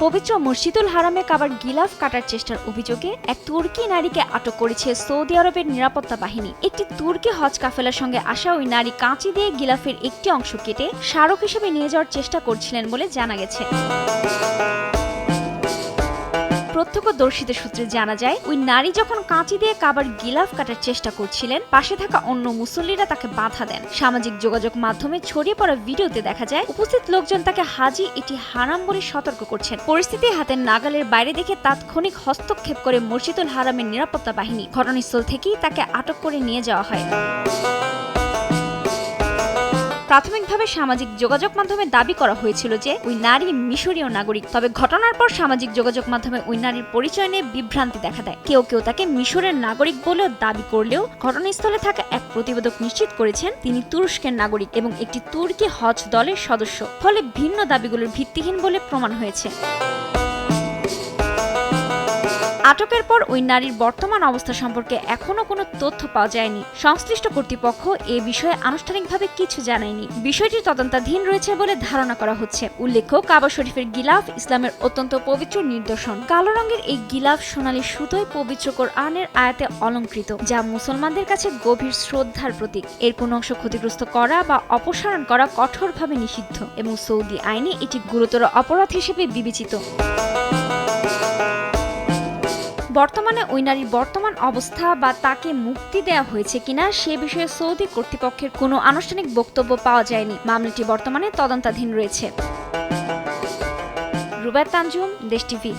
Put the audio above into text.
পবিত্র মসজিদুল হারামে কাবার গিলাফ কাটার চেষ্টার অভিযোগে এক তুর্কি নারীকে আটক করেছে সৌদি আরবের নিরাপত্তা বাহিনী। একটি তুর্কি হজ কাফেলার সঙ্গে আসা ওই নারী কাঁচি দিয়ে গিলাফের একটি অংশ কেটে স্মারক হিসেবে নিয়ে যাওয়ার চেষ্টা করছিলেন বলে জানা গেছে। প্রত্যক্ষদর্শীদের সূত্রে জানা যায়, ওই নারী যখন কাঁচি দিয়ে কাবার গিলাফ কাটার চেষ্টা করছিলেন, পাশে থাকা অন্য মুসল্লিরা তাকে বাধা দেন। সামাজিক যোগাযোগ মাধ্যমে ছড়িয়ে পড়া ভিডিওতে দেখা যায়, উপস্থিত লোকজন তাকে হাজি এটি হারাম বলে সতর্ক করছেন। পরিস্থিতি হাতের নাগালের বাইরে দেখে তাৎক্ষণিক হস্তক্ষেপ করে মসজিদুল হারামের নিরাপত্তা বাহিনী। ঘটনাস্থল থেকেই তাকে আটক করে নিয়ে যাওয়া হয়। প্রাথমিকভাবে সামাজিক যোগাযোগ মাধ্যমে দাবি করা হয়েছিল যে ওই নারী মিশরীয় নাগরিক। তবে ঘটনার পর সামাজিক যোগাযোগ মাধ্যমে ওই নারীর পরিচয় নিয়ে বিভ্রান্তি দেখা দেয়। কেউ কেউ তাকে মিশরের নাগরিক বলেও দাবি করলেও ঘটনাস্থলে থাকা এক প্রতিবেদক নিশ্চিত করেছেন তিনি তুরস্কের নাগরিক এবং একটি তুর্কি হজ দলের সদস্য। ফলে ভিন্ন দাবিগুলোর ভিত্তিহীন বলে প্রমাণ হয়েছে। আটকের পর ওই নারীর বর্তমান অবস্থা সম্পর্কে এখনো কোনো তথ্য পাওয়া যায়নি। সংশ্লিষ্ট কর্তৃপক্ষ এ বিষয়ে আনুষ্ঠানিকভাবে কিছু জানায়নি। বিষয়টি তদন্তাধীন রয়েছে বলে ধারণা করা হচ্ছে। উল্লেখ্য, কাবা শরীফের গিলাফ ইসলামের অত্যন্ত পবিত্র নিদর্শন। কালো রঙের এই গিলাফ সোনালী সুতোয় পবিত্র কোরআনের আয়াতে অলঙ্কৃত, যা মুসলমানদের কাছে গভীর শ্রদ্ধার প্রতীক। এর কোনো অংশ ক্ষতিগ্রস্ত করা বা অপসারণ করা কঠোরভাবে নিষিদ্ধ এবং সৌদি আইনে এটি গুরুতর অপরাধ হিসেবে বিবেচিত। বর্তমানে ওই নারীর বর্তমান অবস্থা বা তাকে মুক্তি দেওয়া হয়েছে কিনা সে বিষয়ে সৌদি কর্তৃপক্ষের কোনো আনুষ্ঠানিক বক্তব্য পাওয়া যায়নি। মামলাটি বর্তমানে তদন্তাধীন রয়েছে। রুবায়েত তানজুম, দেশ টিভি।